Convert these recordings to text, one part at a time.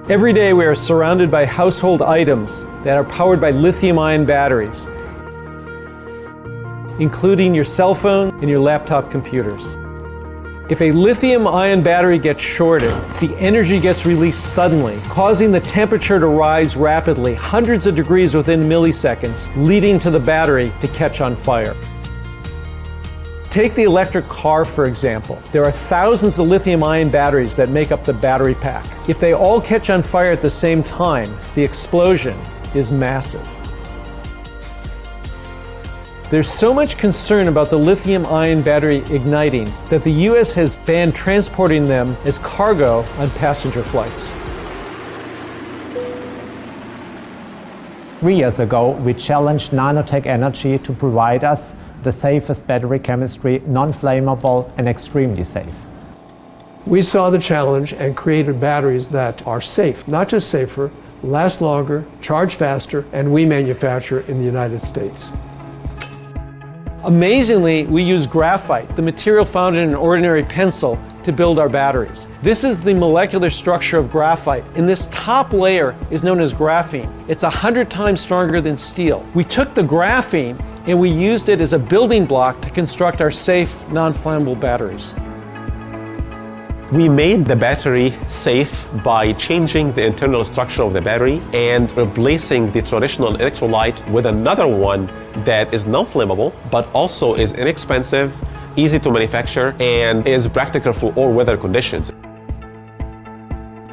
Every day we are surrounded by household items that are powered by lithium-ion batteries, including your cell phone and your laptop computers. If a lithium-ion battery gets shorted, the energy gets released suddenly, causing the temperature to rise rapidly, hundreds of degrees within milliseconds, leading to the battery to catch on fire. Take the electric car, for example. There are thousands of lithium-ion batteries that make up the battery pack. If they all catch on fire at the same time, the explosion is massive. There's so much concern about the lithium-ion battery igniting that the US has banned transporting them as cargo on passenger flights. 3 years ago, we challenged Nanotech Energy to provide us the safest battery chemistry, non-flammable and extremely safe. We saw the challenge and created batteries that are safe, not just safer, last longer, charge faster, and we manufacture in the United States. Amazingly, we use graphite, the material found in an ordinary pencil, to build our batteries. This is the molecular structure of graphite, and this top layer is known as graphene. It's 100 times stronger than steel. We took the graphene and we used it as a building block to construct our safe, non-flammable batteries. We made the battery safe by changing the internal structure of the battery and replacing the traditional electrolyte with another one that is non-flammable, but also is inexpensive, easy to manufacture, and is practical for all weather conditions.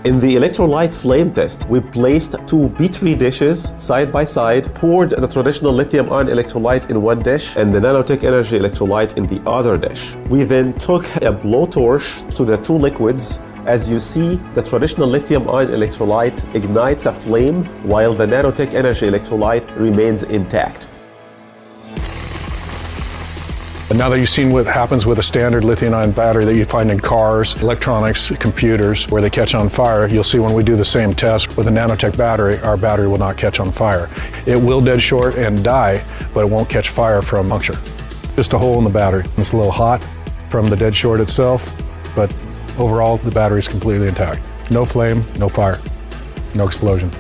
In the electrolyte flame test, we placed 2 Petri dishes side by side, poured the traditional lithium-ion electrolyte in one dish and the Nanotech energy electrolyte in the other dish. We then took a blowtorch to the 2 liquids. As you see, the traditional lithium-ion electrolyte ignites a flame while the Nanotech energy electrolyte remains intact. And now that you've seen what happens with a standard lithium-ion battery that you find in cars, electronics, computers, where they catch on fire, you'll see when we do the same test with a Nanotech battery, our battery will not catch on fire. It will dead short and die, but it won't catch fire from puncture. Just a hole in the battery. It's a little hot from the dead short itself, but overall the battery is completely intact. No flame, no fire, no explosion.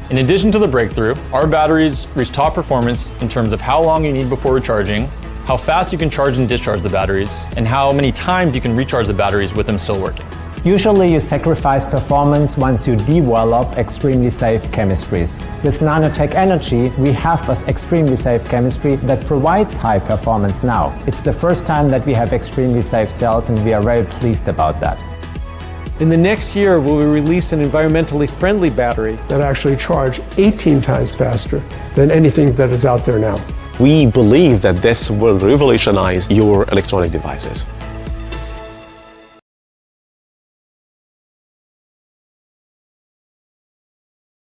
In addition to the breakthrough, our batteries reach top performance in terms of how long you need before recharging, how fast you can charge and discharge the batteries, and how many times you can recharge the batteries with them still working. Usually you sacrifice performance once you develop extremely safe chemistries. With Nanotech Energy, we have an extremely safe chemistry that provides high performance now. It's the first time that we have extremely safe cells, and we are very pleased about that. In the next year, we will release an environmentally friendly battery that actually charge 18 times faster than anything that is out there now. We believe that this will revolutionize your electronic devices.